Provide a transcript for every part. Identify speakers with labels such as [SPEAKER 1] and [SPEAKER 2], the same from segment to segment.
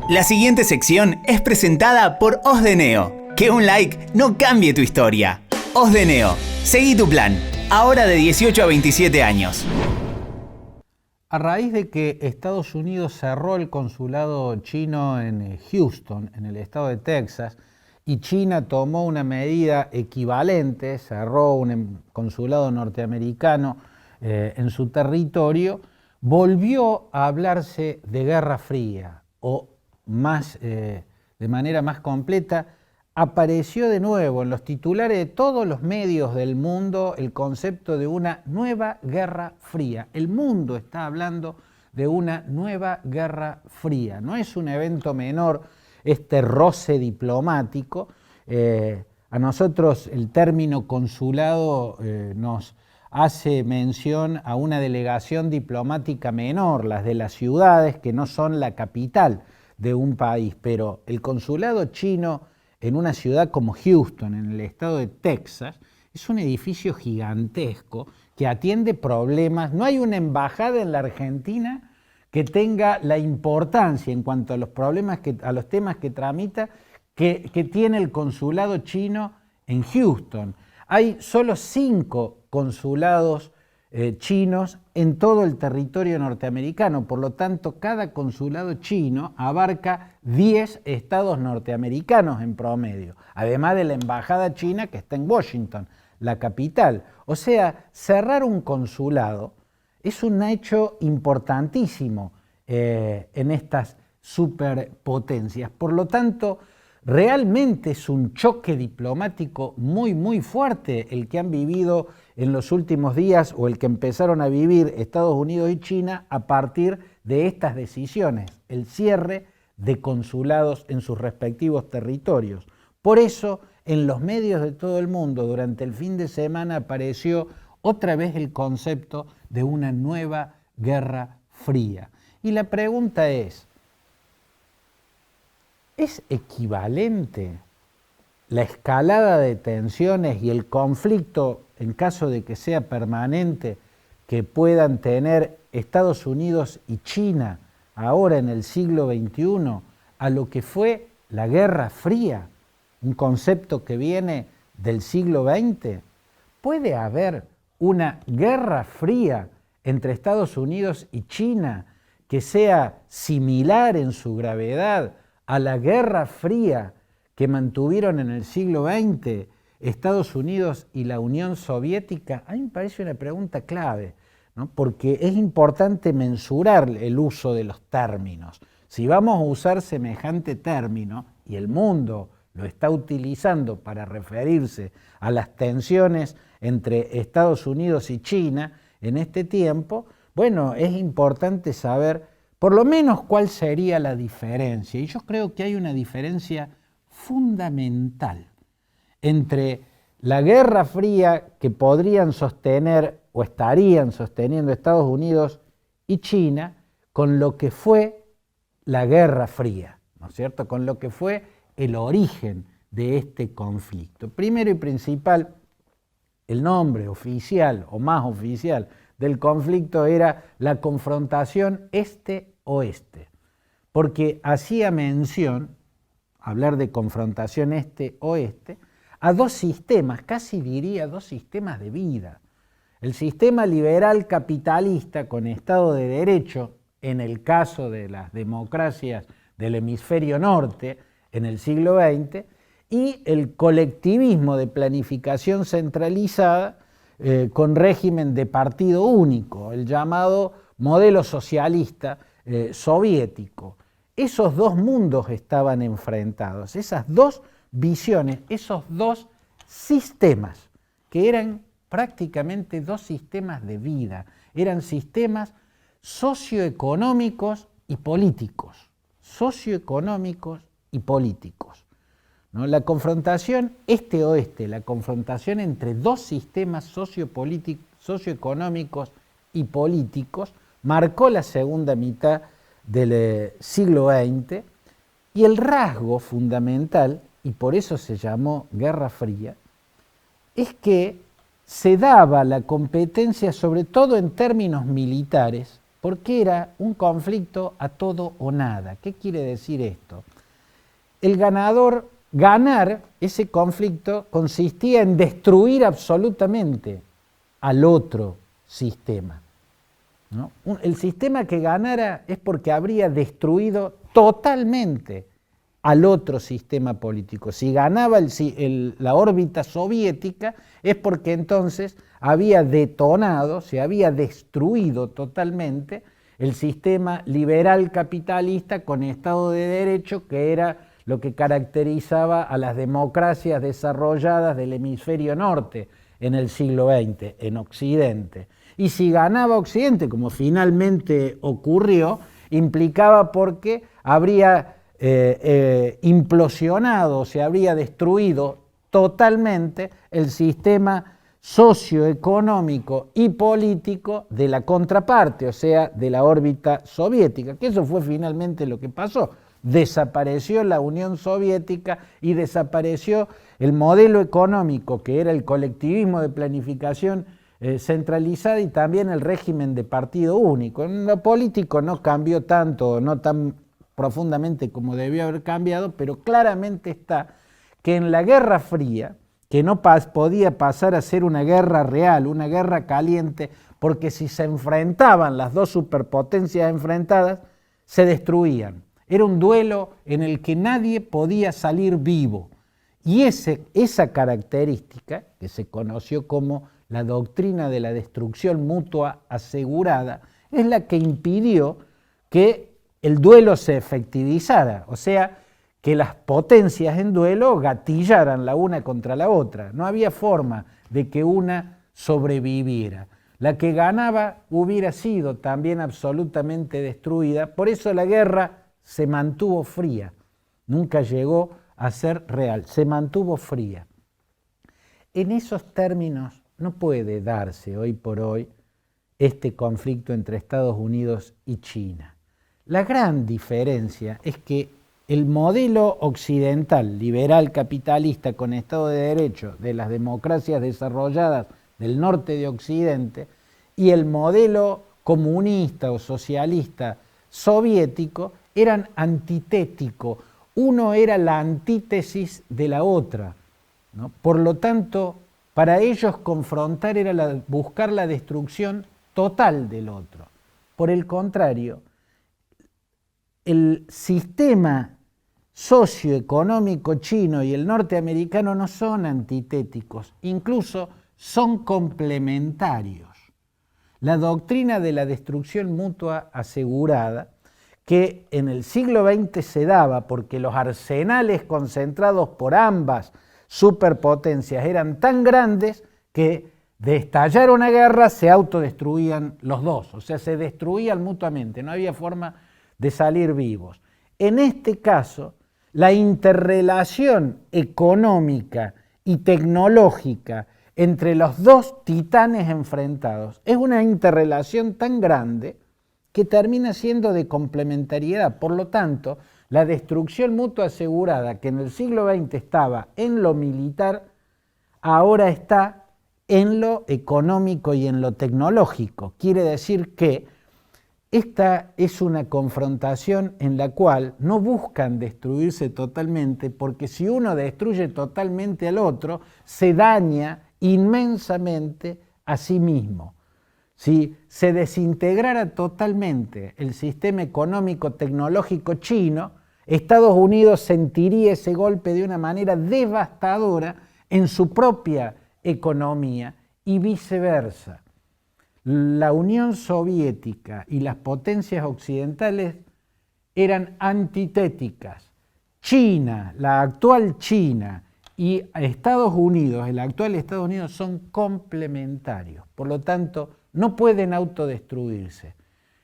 [SPEAKER 1] La siguiente sección es presentada por Os de Neo. Que un like no cambie tu historia. Os de Neo. Seguí tu plan. Ahora de 18 a 27 años.
[SPEAKER 2] A raíz de que Estados Unidos cerró el consulado chino en Houston, en el estado de Texas, y China tomó una medida equivalente, cerró un consulado norteamericano en su territorio, volvió a hablarse de Guerra Fría, o de manera más completa, apareció de nuevo en los titulares de todos los medios del mundo el concepto de una nueva Guerra Fría. El mundo está hablando de una nueva Guerra Fría. No es un evento menor este roce diplomático. A nosotros el término consulado nos hace mención a una delegación diplomática menor, las de las ciudades que no son la capital de un país, pero el consulado chino en una ciudad como Houston, en el estado de Texas, es un edificio gigantesco que atiende problemas. No hay una embajada en la Argentina que tenga la importancia en cuanto a los problemas, a los temas que tramita, que tiene el consulado chino en Houston. Hay solo 5 consulados chinos en todo el territorio norteamericano, por lo tanto cada consulado chino abarca 10 estados norteamericanos en promedio, además de la embajada china que está en Washington, la capital. O sea, cerrar un consulado es un hecho importantísimo en estas superpotencias. Por lo tanto, realmente es un choque diplomático muy fuerte el que han vivido en los últimos días o el que empezaron a vivir Estados Unidos y China a partir de estas decisiones, el cierre de consulados en sus respectivos territorios. Por eso, en los medios de todo el mundo, durante el fin de semana apareció otra vez el concepto de una nueva Guerra Fría. Y la pregunta ¿es equivalente la escalada de tensiones y el conflicto, en caso de que sea permanente, que puedan tener Estados Unidos y China ahora en el siglo XXI a lo que fue la Guerra Fría, un concepto que viene del siglo XX? ¿Puede haber una Guerra Fría entre Estados Unidos y China que sea similar en su gravedad a la Guerra Fría que mantuvieron en el siglo XX Estados Unidos y la Unión Soviética? A mí me parece una pregunta clave, ¿no? Porque es importante mensurar el uso de los términos. Si vamos a usar semejante término, y el mundo lo está utilizando para referirse a las tensiones entre Estados Unidos y China en este tiempo, bueno, es importante saber por lo menos cuál sería la diferencia. Y yo creo que hay una diferencia fundamental entre la Guerra Fría que podrían sostener o estarían sosteniendo Estados Unidos y China con lo que fue la Guerra Fría, ¿no es cierto? Con lo que fue el origen de este conflicto. Primero y principal, el nombre oficial o más oficial del conflicto era la confrontación este-oeste, porque hacía mención, hablar de confrontación este-oeste, a dos sistemas, casi diría dos sistemas de vida. El sistema liberal capitalista con Estado de Derecho, en el caso de las democracias del hemisferio norte en el siglo XX, y el colectivismo de planificación centralizada con régimen de partido único, el llamado modelo socialista soviético. Esos dos mundos estaban enfrentados, esas dos visiones, esos dos sistemas, que eran prácticamente dos sistemas de vida, eran sistemas socioeconómicos y políticos, ¿no? La confrontación este-oeste, la confrontación entre dos sistemas socioeconómicos y políticos, marcó la segunda mitad del siglo XX, y el rasgo fundamental, y por eso se llamó Guerra Fría, es que se daba la competencia, sobre todo en términos militares, porque era un conflicto a todo o nada. ¿Qué quiere decir esto? El ganar ese conflicto consistía en destruir absolutamente al otro sistema, ¿no? El sistema que ganara es porque habría destruido totalmente al otro sistema político. Si ganaba la órbita soviética es porque entonces había detonado, se había destruido totalmente el sistema liberal capitalista con Estado de Derecho, que era lo que caracterizaba a las democracias desarrolladas del hemisferio norte en el siglo XX, en Occidente. Y si ganaba Occidente, como finalmente ocurrió, implicaba porque habría implosionado, se habría destruido totalmente el sistema socioeconómico y político de la contraparte, o sea, de la órbita soviética, que eso fue finalmente lo que pasó. Desapareció la Unión Soviética y desapareció el modelo económico, que era el colectivismo de planificación centralizada, y también el régimen de partido único. En lo político no cambió tanto, no tan profundamente como debió haber cambiado, pero claramente está que en la Guerra Fría, que no podía pasar a ser una guerra real, una guerra caliente, porque si se enfrentaban las dos superpotencias enfrentadas, se destruían. Era un duelo en el que nadie podía salir vivo. Y esa característica, que se conoció como la doctrina de la destrucción mutua asegurada, es la que impidió que el duelo se efectivizara, o sea, que las potencias en duelo gatillaran la una contra la otra. No había forma de que una sobreviviera. La que ganaba hubiera sido también absolutamente destruida. Por eso la guerra se mantuvo fría, nunca llegó a ser real, se mantuvo fría. En esos términos no puede darse hoy por hoy este conflicto entre Estados Unidos y China. La gran diferencia es que el modelo occidental, liberal, capitalista, con Estado de Derecho, de las democracias desarrolladas del norte de Occidente, y el modelo comunista o socialista soviético eran antitéticos. Uno era la antítesis de la otra, ¿no? Por lo tanto, para ellos confrontar era buscar la destrucción total del otro. Por el contrario, el sistema socioeconómico chino y el norteamericano no son antitéticos, incluso son complementarios. La doctrina de la destrucción mutua asegurada, que en el siglo XX se daba porque los arsenales concentrados por ambas superpotencias eran tan grandes que de estallar una guerra se autodestruían los dos, o sea, se destruían mutuamente, no había forma de salir vivos. En este caso, la interrelación económica y tecnológica entre los dos titanes enfrentados es una interrelación tan grande que termina siendo de complementariedad. Por lo tanto, la destrucción mutua asegurada, que en el siglo XX estaba en lo militar, ahora está en lo económico y en lo tecnológico. Quiere decir que esta es una confrontación en la cual no buscan destruirse totalmente, porque si uno destruye totalmente al otro, se daña inmensamente a sí mismo. Si se desintegrara totalmente el sistema económico tecnológico chino, Estados Unidos sentiría ese golpe de una manera devastadora en su propia economía y viceversa. La Unión Soviética y las potencias occidentales eran antitéticas. China, la actual China, y Estados Unidos, el actual Estados Unidos, son complementarios. Por lo tanto, no pueden autodestruirse.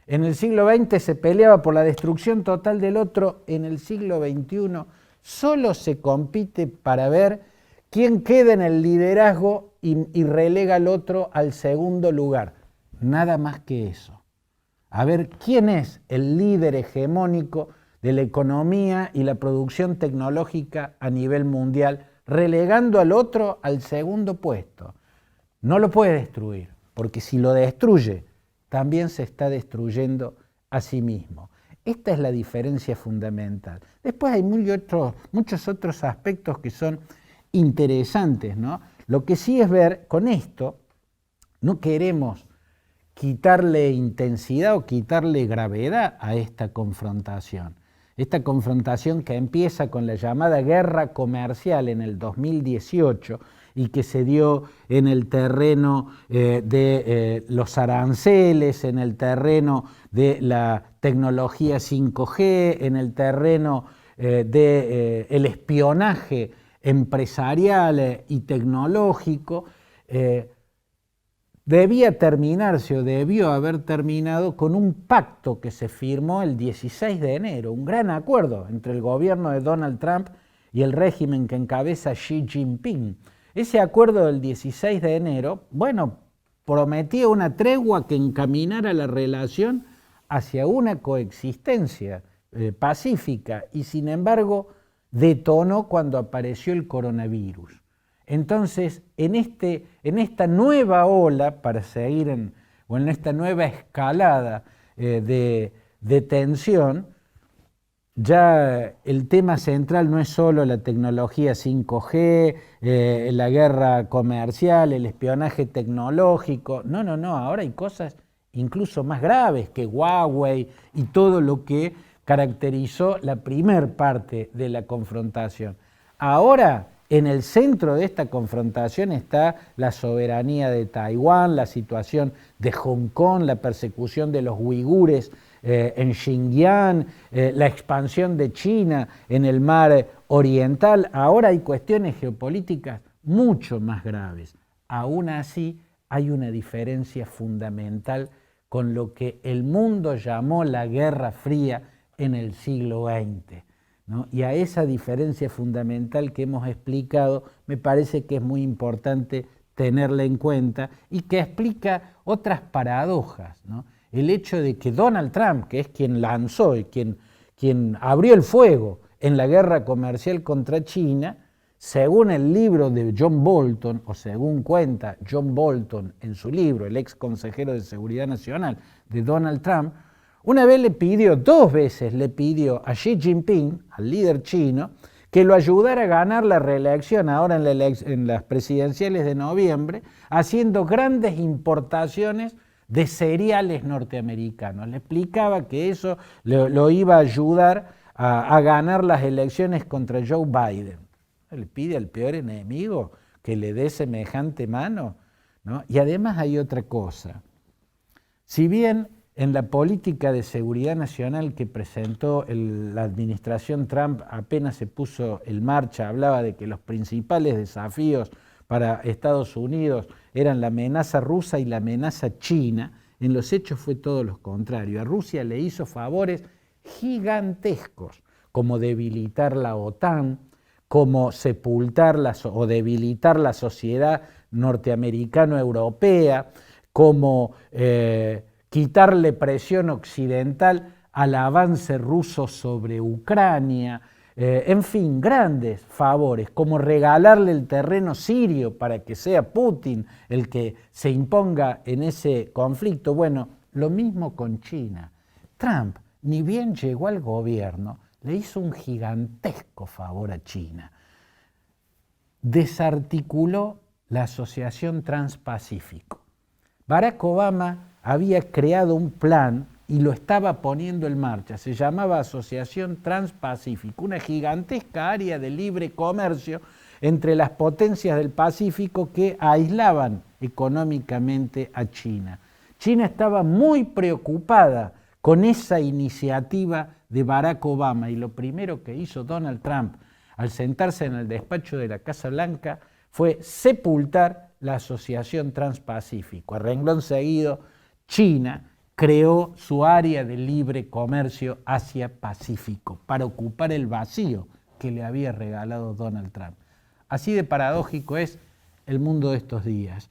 [SPEAKER 2] En el siglo XX se peleaba por la destrucción total del otro. En el siglo XXI solo se compite para ver quién queda en el liderazgo y relega al otro al segundo lugar. Nada más que eso. A ver quién es el líder hegemónico de la economía y la producción tecnológica a nivel mundial, relegando al otro al segundo puesto. No lo puede destruir, porque si lo destruye, también se está destruyendo a sí mismo. Esta es la diferencia fundamental. Después hay muchos otros aspectos que son interesantes, ¿no? Lo que sí es ver, con esto, no queremos quitarle intensidad o quitarle gravedad a esta confrontación. Esta confrontación que empieza con la llamada guerra comercial en el 2018 y que se dio en el terreno de los aranceles, en el terreno de la tecnología 5G, en el terreno del espionaje empresarial y tecnológico, debía terminarse o debió haber terminado con un pacto que se firmó el 16 de enero, un gran acuerdo entre el gobierno de Donald Trump y el régimen que encabeza Xi Jinping. Ese acuerdo del 16 de enero, bueno, prometía una tregua que encaminara la relación hacia una coexistencia pacífica y sin embargo detonó cuando apareció el coronavirus. Entonces, en esta nueva ola, para seguir en esta nueva escalada de tensión, ya el tema central no es solo la tecnología 5G, la guerra comercial, el espionaje tecnológico, no, ahora hay cosas incluso más graves que Huawei y todo lo que caracterizó la primer parte de la confrontación. Ahora, en el centro de esta confrontación está la soberanía de Taiwán, la situación de Hong Kong, la persecución de los uigures en Xinjiang, la expansión de China en el mar oriental. Ahora hay cuestiones geopolíticas mucho más graves. Aún así, hay una diferencia fundamental con lo que el mundo llamó la Guerra Fría en el siglo XX. ¿No? Y a esa diferencia fundamental que hemos explicado, me parece que es muy importante tenerla en cuenta y que explica otras paradojas, ¿no? El hecho de que Donald Trump, que es quien lanzó y quien abrió el fuego en la guerra comercial contra China, según el libro de John Bolton, o según cuenta John Bolton en su libro, el ex consejero de Seguridad Nacional de Donald Trump, dos veces le pidió a Xi Jinping, al líder chino, que lo ayudara a ganar la reelección ahora en las presidenciales de noviembre, haciendo grandes importaciones de cereales norteamericanos. Le explicaba que eso lo iba a ayudar a ganar las elecciones contra Joe Biden. Le pide al peor enemigo que le dé semejante mano, ¿no? Y además hay otra cosa. Si bien en la política de seguridad nacional que presentó la administración Trump apenas se puso en marcha, hablaba de que los principales desafíos para Estados Unidos eran la amenaza rusa y la amenaza china. En los hechos fue todo lo contrario. A Rusia le hizo favores gigantescos, como debilitar la OTAN, como sepultar o debilitar la sociedad norteamericano-europea, como quitarle presión occidental al avance ruso sobre Ucrania, en fin, grandes favores, como regalarle el terreno sirio para que sea Putin el que se imponga en ese conflicto. Bueno, lo mismo con China. Trump, ni bien llegó al gobierno, le hizo un gigantesco favor a China. Desarticuló la Asociación Transpacífico. Barack Obama había creado un plan y lo estaba poniendo en marcha. Se llamaba Asociación Transpacífico, una gigantesca área de libre comercio entre las potencias del Pacífico que aislaban económicamente a China. China estaba muy preocupada con esa iniciativa de Barack Obama y lo primero que hizo Donald Trump al sentarse en el despacho de la Casa Blanca fue sepultar la Asociación Transpacífico. A renglón seguido, China creó su área de libre comercio Asia-Pacífico para ocupar el vacío que le había regalado Donald Trump. Así de paradójico es el mundo de estos días.